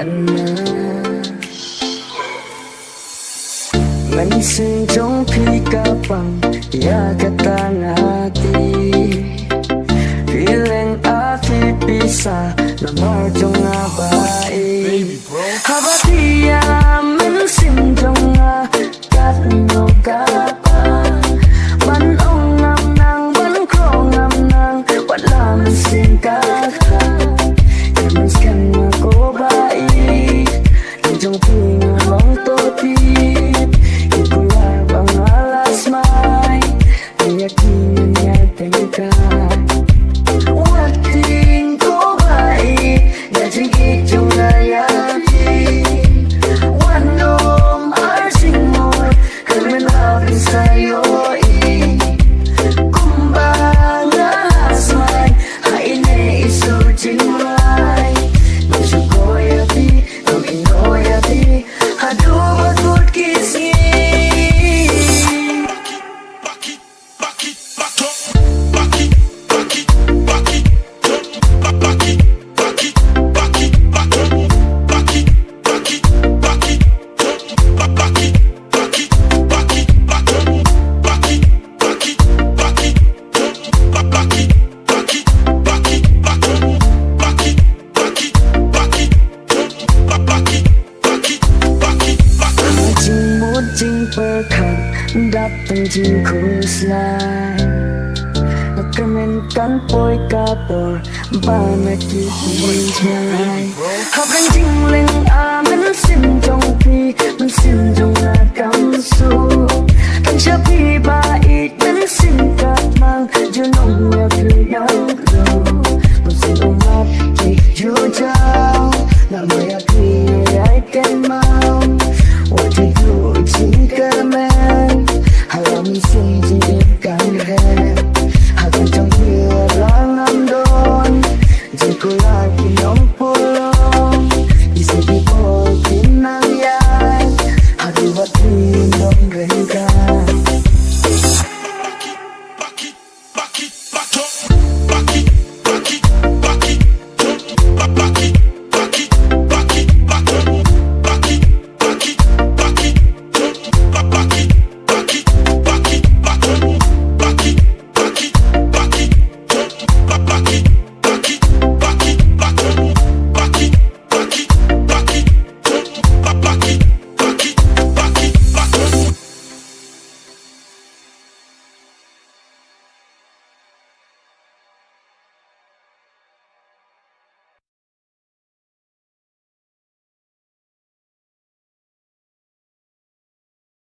na Manising jong pikapang ya katang hati Feeling afi bisa namar jong abai Habatiya manising jong kat no kapa Man ong ngam nang ban krong ngam nang wala manising kaka Kemiskan ako bai Jong pinga long topit Ikulah alas mai Keyakinan yang tengkar Wating ko bai Dajing ikjong nayakin Wanom arsing mo Kermen hapin sa'yo Kumbang alas mai Haine iso jingmai Nasukoyati Nung inoyati Hadu bagut kisih Jing perkan datang jing kuslai Kemenkan poi kapor bana kiki jai Habang jing leng amen sim jong pi men sim jong agam su Kan siapi bait men sim kat mang junong ya piyang lo Men sim umat kik jujau Nama ya piyay ken mau What do you think, man? How long you say